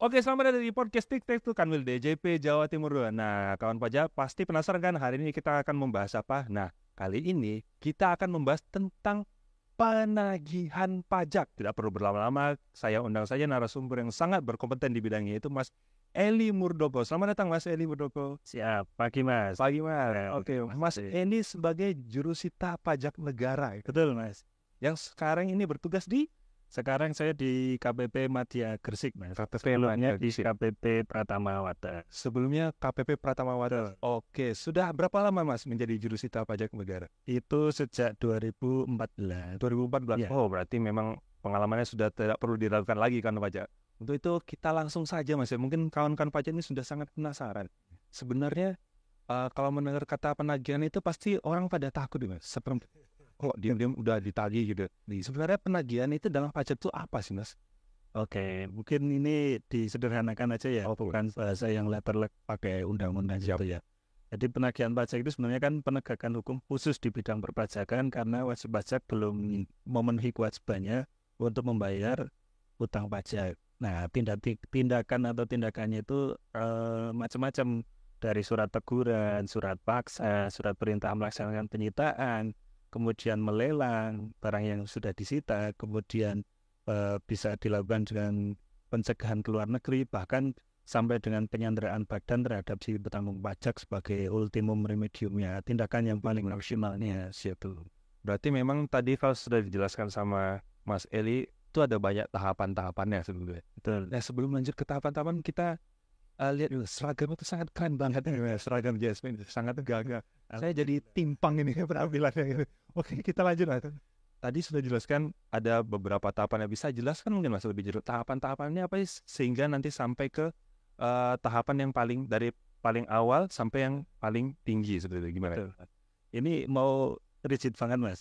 Oke, selamat datang di podcast Tik Tuk Kanwil DJP Jawa Timur 2. Nah, kawan pajak pasti penasaran kan hari ini kita akan membahas apa? Nah, kali ini kita akan membahas tentang penagihan pajak. Tidak perlu berlama-lama, saya undang saja narasumber yang sangat berkompeten di bidangnya, yaitu Mas Eli Murdoko. Selamat datang Mas Eli Murdoko. Siap, pagi Mas. Pagi Mas. Oke, Mas Eli sebagai jurusita pajak negara. Betul Mas. Yang sekarang ini bertugas di Sekarang saya di KPP Madya Gresik Mas. KPP Sebelumnya Madya di Gresik. KPP Pratama Wata. Sebelumnya KPP Pratama Wata. Oke, sudah berapa lama Mas menjadi jurusita pajak negara? Itu sejak 2014. 2014. Ya. Oh, berarti memang pengalamannya sudah tidak perlu diragukan lagi kan pajak. Untuk itu kita langsung saja Mas ya. Mungkin kawan-kawan pajak ini sudah sangat penasaran. Sebenarnya kalau mendengar kata penagihan itu pasti orang pada takut Mas. Seperti kok diam-diam udah ditagih gitu. Sebenarnya penagihan itu dalam pajak itu apa sih Mas? Oke, mungkin ini disederhanakan aja ya. Bukan bahasa yang letter pakai undang-undang gitu ya. Jadi penagihan pajak itu sebenarnya kan penegakan hukum khusus di bidang perpajakan karena wajib pajak belum memenuhi kewajibannya untuk membayar utang pajak. Nah, tindakan atau tindakannya itu macam-macam, dari surat teguran, surat paksa, surat perintah melaksanakan penyitaan, kemudian melelang barang yang sudah disita, kemudian bisa dilakukan dengan pencegahan ke luar negeri, bahkan sampai dengan penyanderaan badan terhadap si bertanggung pajak sebagai ultimum remediumnya, tindakan yang paling maksimalnya situ. Berarti memang tadi kalau sudah dijelaskan sama Mas Eli, itu ada banyak tahapan-tahapannya sebetulnya. Betul. Nah, sebelum lanjut ke tahapan-tahapan, kita lihat dulu, seragam itu sangat keren banget ya, seragam Jasmine itu sangat gagah. Saya jadi timpang ini penampilannya. Oke, kita lanjut lah. Tadi sudah jelaskan ada beberapa tahapan, yang bisa jelaskan mungkin Mas lebih jauh tahapan-tahapannya apa sih, sehingga nanti sampai ke tahapan yang dari paling awal sampai yang paling tinggi seperti itu, gimana? Betul. Ini mau rigid banget Mas?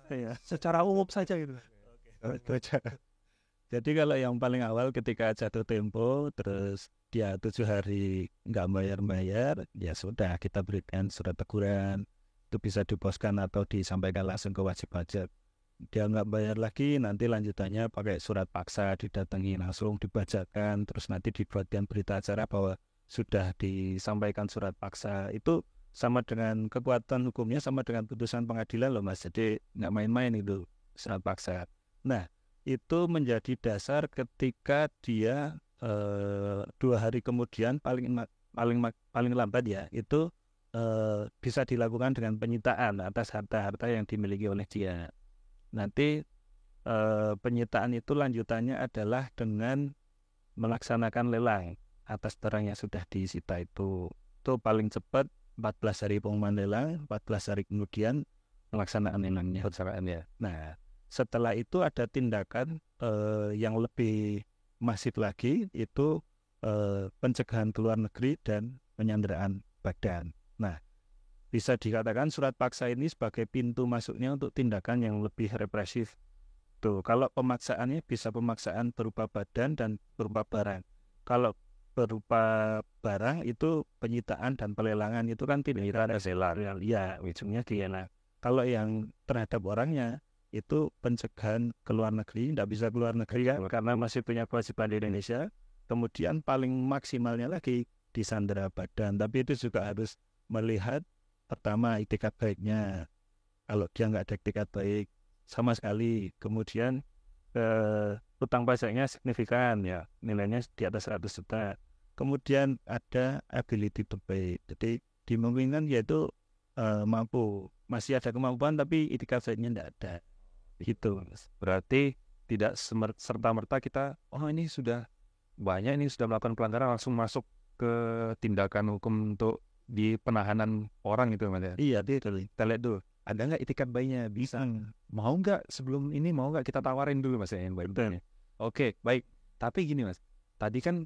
Ya, secara umum saja gitu. Jadi kalau yang paling awal ketika jatuh tempo terus dia 7 hari nggak bayar, ya sudah kita berikan surat teguran, itu bisa diposkan atau disampaikan langsung ke wajib pajak. Dia nggak bayar lagi, nanti lanjutannya pakai surat paksa, didatangi langsung, dibacakan, terus nanti dibuatkan berita acara bahwa sudah disampaikan surat paksa. Itu sama dengan kekuatan hukumnya, sama dengan putusan pengadilan loh Mas. Jadi nggak main-main itu surat paksa. Nah, itu menjadi dasar ketika dia 2 hari kemudian paling lambat ya, itu bisa dilakukan dengan penyitaan atas harta-harta yang dimiliki oleh dia. Nanti penyitaan itu lanjutannya adalah dengan melaksanakan lelang atas barang yang sudah disita itu paling cepat 14 hari pengumuman lelang, 14 hari kemudian pelaksanaan lelangnya. Nah, setelah itu ada tindakan yang lebih masif lagi, itu pencegahan ke luar negeri dan penyanderaan badan. Nah, bisa dikatakan surat paksa ini sebagai pintu masuknya untuk tindakan yang lebih represif. Tuh, kalau pemaksaannya bisa pemaksaan berupa badan dan berupa barang. Kalau berupa barang itu penyitaan dan pelelangan itu kan tidak ada selar. Ya, ujungnya dia. Kalau yang terhadap orangnya itu pencegahan ke luar negeri, tidak bisa ke luar negeri ya, karena masih punya kewajiban di Indonesia. Kemudian paling maksimalnya lagi disandera badan, tapi itu juga harus melihat pertama itikat baiknya. Kalau dia nggak ada itikat baik sama sekali, kemudian utang pajaknya signifikan ya, nilainya di atas 100 juta. Kemudian ada ability to pay, jadi dimungkinkan yaitu mampu, masih ada kemampuan tapi itikat baiknya tidak ada. Gitu. Berarti tidak serta-merta kita, ini sudah banyak, ini sudah melakukan pelanggaran, langsung masuk ke tindakan hukum untuk di penahanan orang itu Mas ya? Iya, kita lihat dulu, ada nggak itikat baiknya? Bisa. Mau nggak sebelum ini, mau nggak kita tawarin dulu Mas ya yang baik-baiknya? Oke, baik. Tapi gini Mas, tadi kan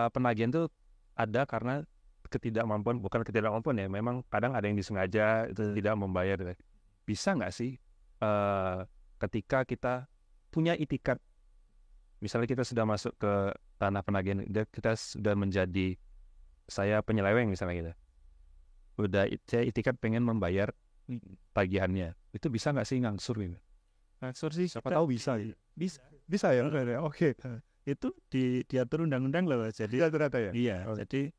penagihan itu ada karena bukan ketidakmampuan ya, memang kadang ada yang disengaja itu tidak membayar. Bisa nggak sih ketika kita punya itikat, misalnya kita sudah masuk ke tanah penagihan, kita sudah menjadi, saya penyeleweng misalnya gitu, udah saya itikat pengen membayar tagihannya, itu bisa nggak sih ngangsur gitu? Ngangsur sih Siapa tahu bisa. Bisa ya. Oke. itu diatur undang-undang loh Mas. Jadi ternyata ya. iya, jadi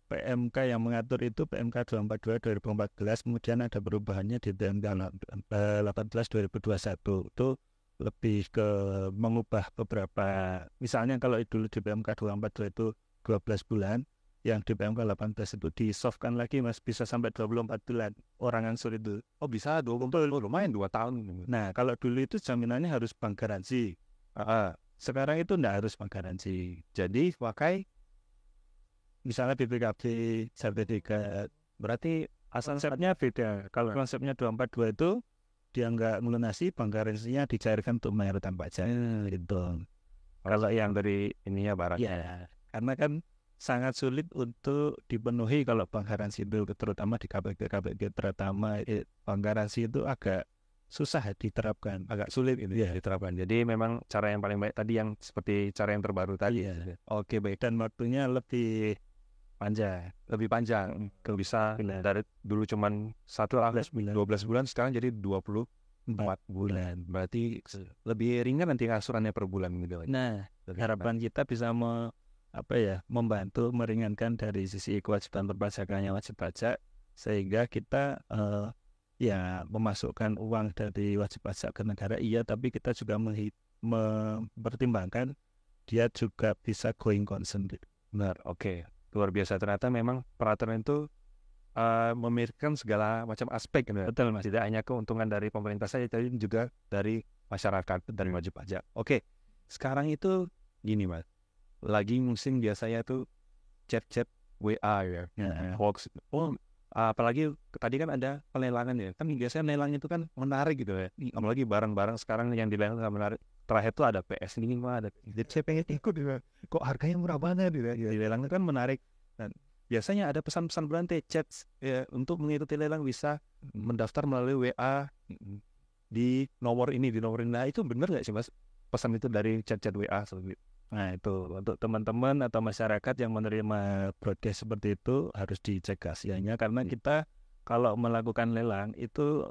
PMK yang mengatur itu PMK 242 2014, kemudian ada perubahannya di PMK 18 2021. Itu lebih ke mengubah beberapa, misalnya kalau dulu di PMK 242 itu 12 bulan, yang di PMK 18 itu di-softkan lagi Mas, bisa sampai 24 bulan orang angsur itu. Oh bisa 24, lumayan 2 tahun. Nah kalau dulu itu jaminannya harus bank garansi. Sekarang itu enggak harus bank garansi. Jadi pakai misalnya BPKB sertifikat. Berarti konsepnya beda. Kalau konsepnya 242 itu dia nggak melunasi, bank garansinya dicairkan untuk membayar utang pajak gitu. Kalau yang dari ininya barang. Ya, karena kan sangat sulit untuk dipenuhi kalau bank garansi itu, terutama di KPG terutama bank garansi itu agak susah diterapkan, agak sulit itu ya diterapkan. Jadi memang cara yang paling baik tadi yang seperti cara yang terbaru tadi. Iya. Oke baik. Dan waktunya lebih panjang. Bisa dari dulu cuman 12 bulan sekarang jadi 24 bulan. Berarti lebih ringan nanti asurannya per bulan gitu. Nah, harapan kita bisa membantu meringankan dari sisi kewajiban perpajakannya wajib pajak, sehingga kita memasukkan uang dari wajib pajak ke negara iya, tapi kita juga mempertimbangkan dia juga bisa going concern. Benar, oke. Luar biasa, ternyata memang peraturan itu memikirkan segala macam aspek. Betul Mas. Tidak hanya keuntungan dari pemerintah saja, tapi juga dari masyarakat, dari wajib pajak. Oke, sekarang itu gini Mas, lagi musim biasanya tuh chat-chat WA ya, hoax. Apalagi tadi kan ada pelelangan ya, kan biasanya lelang itu kan menarik gitu ya, apalagi barang-barang sekarang yang dilelang menarik. Terakhir tuh ada PS5, ada. Jadi saya pengen ikut ya. Kok harganya murah banget gitu ya. Di lelang itu kan menarik. Dan biasanya ada pesan-pesan berantai chat ya, untuk mengikuti lelang bisa mendaftar melalui WA di nomor ini, di nomor ini. Nah, itu benar nggak sih Mas? Pesan itu dari chat-chat WA seperti itu. Nah itu untuk teman-teman atau masyarakat yang menerima broadcast seperti itu harus dicek keasliannya, karena kita kalau melakukan lelang itu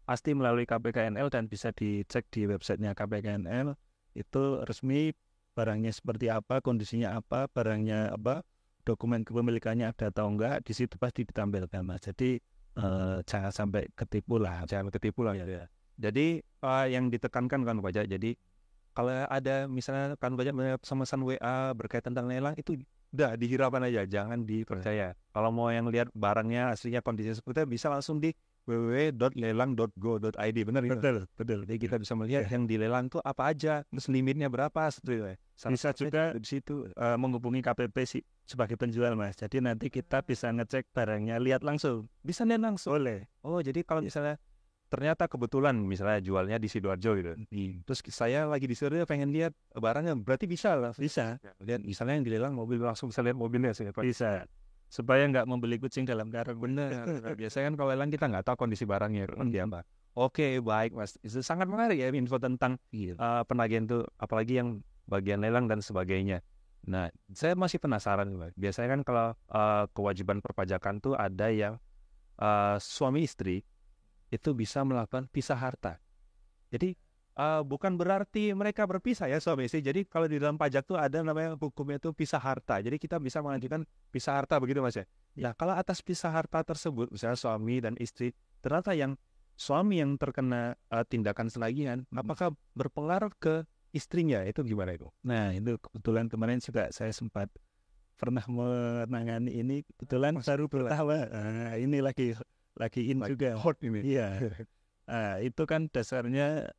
pasti melalui KPKNL dan bisa dicek di websitenya KPKNL itu resmi, barangnya seperti apa, kondisinya apa, barangnya apa, dokumen kepemilikannya ada atau enggak, di situ pasti ditampilkan Mas. Jadi jangan sampai ketipu lah. Ya. Jadi yang ditekankan kan pajak, jadi kalau ada misalnya kan banyak pesan WA berkaitan tentang lelang itu udah dihiraukan aja, jangan dipercaya. Kalau mau yang lihat barangnya aslinya kondisinya seperti itu bisa langsung di www.lelang.go.id. benar gitu. Betul. Jadi kita bisa melihat yang dilelang itu apa aja, terus limitnya berapa seperti itu. Bisa juga di situ menghubungi KPP sebagai penjual Mas. Jadi nanti kita bisa ngecek barangnya, lihat langsung. Bisa lihat langsung. Boleh. Oh, jadi kalau misalnya ternyata kebetulan misalnya jualnya di Sidoarjo gitu. Terus saya lagi di Sidoarjo pengen lihat barangnya, berarti bisa lah. Bisa. Lihat misalnya yang dilelang mobil, langsung bisa lihat mobilnya sih. Bisa. Supaya nggak membeli kucing dalam karung. Bener. Biasanya kan kalau lelang kita nggak tahu kondisi barangnya. Oke, baik Mas. Itu sangat menarik ya info tentang penagihan itu, apalagi yang bagian lelang dan sebagainya. Nah, saya masih penasaran Mas. Biasanya kan kalau kewajiban perpajakan tuh ada yang suami istri itu bisa melakukan pisah harta. Jadi bukan berarti mereka berpisah ya suami istri. Jadi kalau di dalam pajak tuh ada namanya hukumnya itu pisah harta. Jadi kita bisa mengajukan pisah harta begitu Mas ya. Nah, kalau atas pisah harta tersebut misalnya suami dan istri, ternyata yang suami yang terkena tindakan selagihan, apakah berpengaruh ke istrinya? Itu gimana itu? Nah, itu kebetulan kemarin juga saya sempat pernah menangani ini, kebetulan baru pertama. Ini lagi in juga hot ini. Iya. Itu kan dasarnya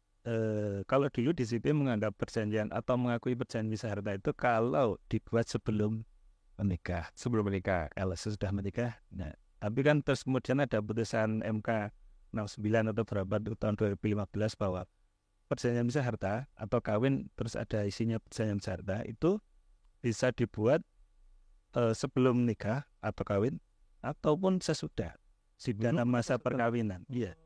kalau dulu disiplin menganggap perjanjian atau mengakui perjanjian pisah harta itu kalau dibuat sebelum menikah. Kalau sudah menikah. Nah, tapi kan terus kemudian ada putusan MK 69 atau berapa tahun 2015 bahwa perjanjian pisah harta atau kawin terus ada isinya perjanjian pisah harta itu bisa dibuat sebelum nikah atau kawin ataupun sesudah dalam masa perkawinan. Iya.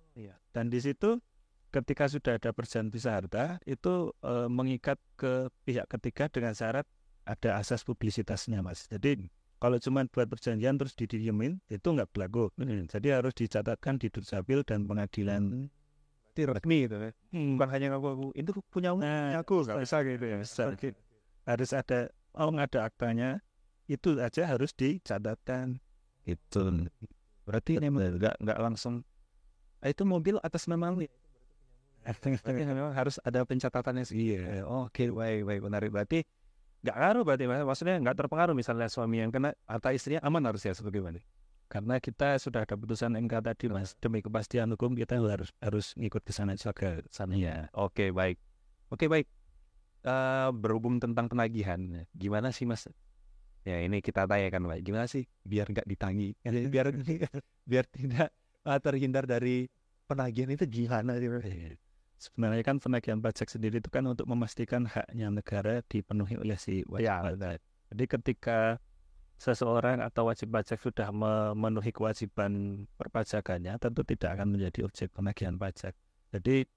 Dan di situ ketika sudah ada perjanjian pisah harta itu mengikat ke pihak ketiga dengan syarat ada asas publisitasnya Mas. Jadi kalau cuma buat perjanjian terus didiemin itu nggak berlaku. Jadi harus dicatatkan di Dukcapil dan pengadilan. Itu resmi gitu ya. Bukan hanya ngaku itu punya aku nggak bisa gitu ya. harus ada aktanya, itu aja harus dicatatkan. Itu Berarti memang nggak langsung itu mobil atas nama lu ya? Berarti memang harus ada pencatatannya sih. Iya. Oke, baik, menarik. Berarti nggak ngaruh berarti, maksudnya nggak terpengaruh misalnya suami yang kena atau istrinya aman harus ya seperti gimana? karena kita sudah ada putusan MK tadi, Mas. Demi kepastian hukum kita harus ngikut ke sana juga. Ya. Oke, baik. Berhubung tentang penagihan, gimana sih Mas? Ya ini kita tanyakan, Pak. Gimana sih biar nggak ditagih? biar tidak terhindar dari penagihan itu gimana sih? Sebenarnya kan penagihan pajak sendiri itu kan untuk memastikan haknya negara dipenuhi oleh si wajib pajak. Jadi ketika seseorang atau wajib pajak sudah memenuhi kewajiban perpajakannya, tentu tidak akan menjadi objek penagihan pajak. Jadi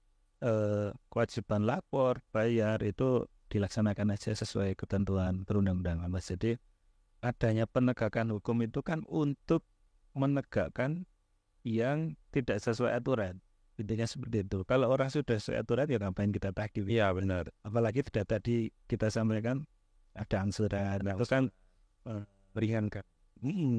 kewajiban lapor, bayar itu dilaksanakan aja sesuai ketentuan perundang-undangan, Mas. Jadi adanya penegakan hukum itu kan untuk menegakkan yang tidak sesuai aturan. Intinya seperti itu. Kalau orang sudah sesuai aturan ya ngapain kita tagih? Iya benar. Apalagi sudah tadi kita sampaikan ada angsuran. Itu kan meringankan.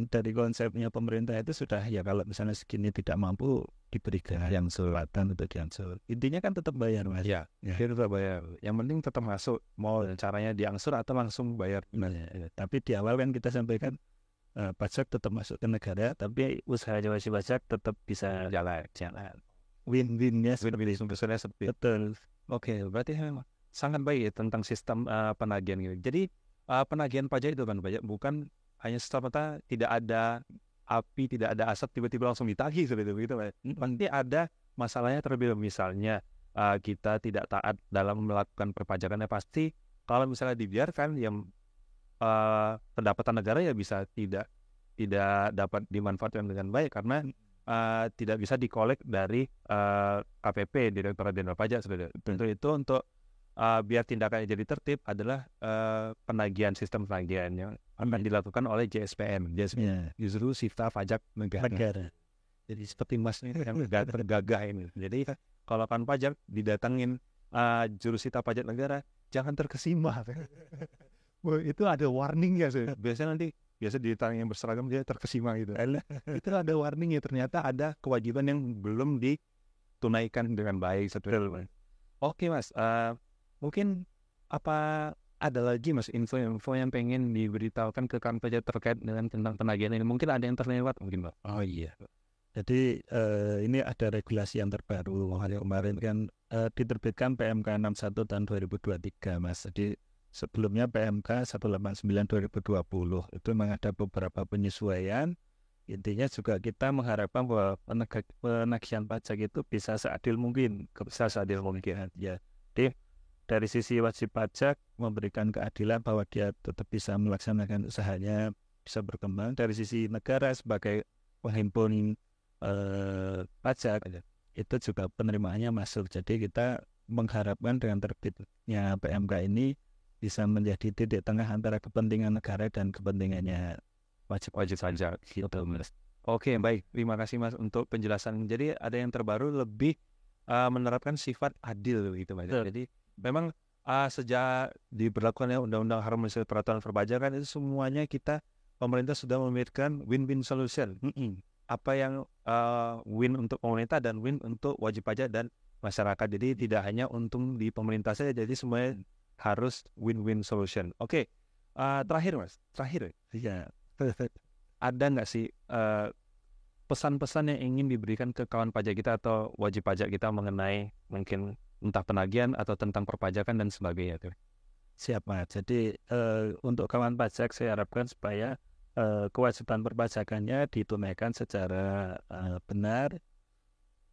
Dari konsepnya pemerintah itu sudah ya kalau misalnya segini tidak mampu diberikan yang selatan untuk diangsur. Intinya kan tetap bayar, Mas. Ya, tetap bayar. Yang penting tetap masuk. Mau caranya diangsur atau langsung bayar. Tapi di awal kan kita sampaikan pajak tetap masuk ke negara, tapi usaha wajib pajak tetap bisa jalan. Win-winnya seperti itu. Betul. Oke, berarti memang sangat baik ya tentang sistem penagihan gitu. Jadi penagihan pajak itu kan pajak bukan hanya serta-merta tidak ada api, tidak ada asap tiba-tiba langsung ditagih seperti itu. Nanti ada masalahnya terlebih misalnya kita tidak taat dalam melakukan perpajakannya, pasti kalau misalnya dibiarkan yang pendapatan negara ya bisa tidak dapat dimanfaatkan dengan baik karena tidak bisa dikolek dari KPP, Direktorat Jenderal Pajak sebenarnya. Tentu itu untuk biar tindakannya jadi tertib adalah penagihan, sistem penagihan yang akan dilakukan oleh JSPM. Justru Sifta Pajak Negara. Jadi seperti Mas ini yang tergagah ini. Jadi kalau kan pajak didatangin jurusita pajak negara, jangan terkesima. Itu ada warning ya sih. Biasa ditanya yang berseragam dia terkesima gitu. Itu ada warning ya, ternyata ada kewajiban yang belum ditunaikan dengan baik. Oke Mas, mungkin apa ada lagi Mas info-info yang pengen diberitahukan ke kawan pajak terkait dengan tentang penagihan ini? Mungkin ada yang terlewat mungkin Pak. Oh iya. Jadi ini ada regulasi yang terbaru kemarin kan diterbitkan PMK 61 tahun 2023, Mas. Jadi sebelumnya PMK 189 2020 itu memang ada beberapa penyesuaian. Intinya juga kita mengharapkan bahwa penagihan pajak itu bisa seadil mungkin, ya. Jadi dari sisi wajib pajak memberikan keadilan bahwa dia tetap bisa melaksanakan usahanya, bisa berkembang. Dari sisi negara sebagai penghimpun pajak itu juga penerimaannya masuk. Jadi kita mengharapkan dengan terbitnya PMK ini bisa menjadi titik tengah antara kepentingan negara dan kepentingannya wajib pajak. Gitu, Mas. Oke, baik. Terima kasih Mas untuk penjelasan. Jadi ada yang terbaru lebih menerapkan sifat adil gitu Mas. Jadi memang sejak diberlakukannya Undang-Undang Harmonisasi Peraturan Perpajakan itu semuanya pemerintah sudah memikirkan win-win solution. Apa yang win untuk pemerintah dan win untuk wajib pajak dan masyarakat. Jadi tidak hanya untung di pemerintah saja, jadi semuanya harus win-win solution. Oke, terakhir Mas, ya. Ada nggak sih pesan-pesan yang ingin diberikan ke kawan pajak kita atau wajib pajak kita mengenai mungkin entah penagihan atau tentang perpajakan dan sebagainya tuh? Siap Mas. Jadi untuk kawan pajak saya harapkan supaya kewajiban perpajakannya ditunaikan secara benar.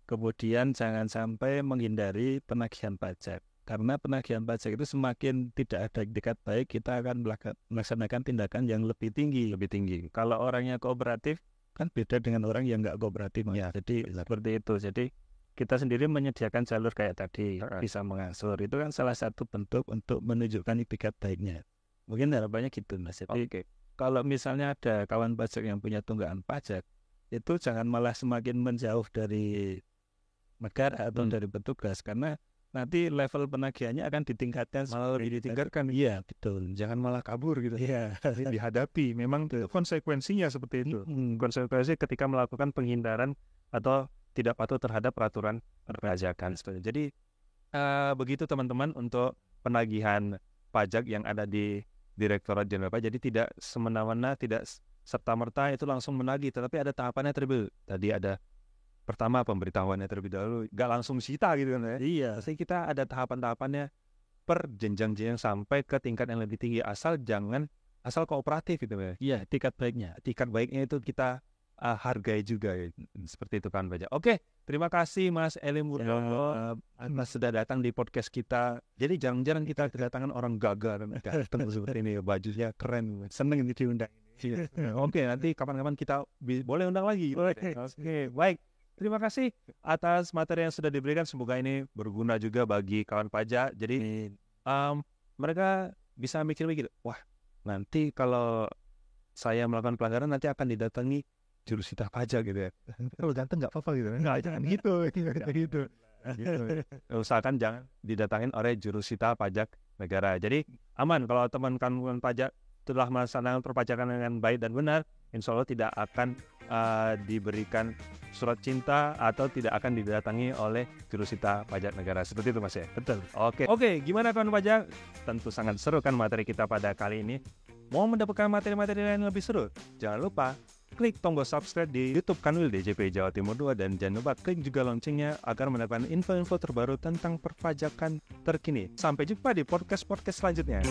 Kemudian jangan sampai menghindari penagihan pajak. Karena penagihan pajak itu semakin tidak ada etikat baik, kita akan melaksanakan tindakan yang lebih tinggi. Kalau orangnya kooperatif, kan beda dengan orang yang nggak kooperatif. Ya, jadi seperti itu. Jadi kita sendiri menyediakan jalur kayak tadi, bisa mengangsur. Itu kan salah satu bentuk untuk menunjukkan etikat baiknya. Mungkin harapannya gitu, Mas. Jadi kalau misalnya ada kawan pajak yang punya tunggakan pajak, itu jangan malah semakin menjauh dari negara atau dari petugas, karena nanti level penagihannya akan ditingkatkan. Malah lebih ditingkatkan. Iya, betul. Jangan malah kabur gitu. Iya. Ini dihadapi. Memang itu konsekuensinya seperti itu. Konsekuensi ketika melakukan penghindaran atau tidak patuh terhadap peraturan perpajakan. Jadi begitu teman-teman untuk penagihan pajak yang ada di Direktorat Jenderal Pajak. Jadi tidak semena-mena, tidak serta-merta itu langsung menagih, tetapi ada tahapannya terlebih. Tadi ada pertama pemberitahuannya terlebih dahulu, nggak langsung sita gitu kan ya. Iya. Pasti kita ada tahapan-tahapannya per jenjang-jenjang sampai ke tingkat yang lebih tinggi, asal kooperatif gitu ya. Iya, tingkat baiknya itu kita hargai juga ya. Seperti itu kan Pajak. Oke, terima kasih Mas Eli Murnomo atas sudah datang di podcast kita. Jadi jarang-jarang kita kedatangan orang gagah dan ganteng seperti ini, bajunya keren, seneng ini diundang. Oke, nanti kapan-kapan kita boleh undang lagi. Oke, baik. Terima kasih atas materi yang sudah diberikan. Semoga ini berguna juga bagi kawan pajak. Jadi mereka bisa mikir-mikir, wah nanti kalau saya melakukan pelanggaran nanti akan didatangi jurusita pajak gitu ya. Kalau ganteng nggak apa-apa gitu. Nggak, jangan gitu. Usahakan jangan didatangin oleh jurusita pajak negara. Jadi aman kalau teman-teman pajak telah melaksanakan perpajakan dengan baik dan benar, insya Allah tidak akan diberikan surat cinta atau tidak akan didatangi oleh jurusita pajak negara. Seperti itu Mas ya? betul. Oke, gimana kawan pajak? Tentu sangat seru kan materi kita pada kali ini. Mau mendapatkan materi-materi lain lebih seru? Jangan lupa klik tombol subscribe di YouTube kanal DJP Jawa Timur 2 dan jangan lupa klik juga loncengnya agar mendapatkan info-info terbaru tentang perpajakan terkini. Sampai jumpa di podcast-podcast selanjutnya.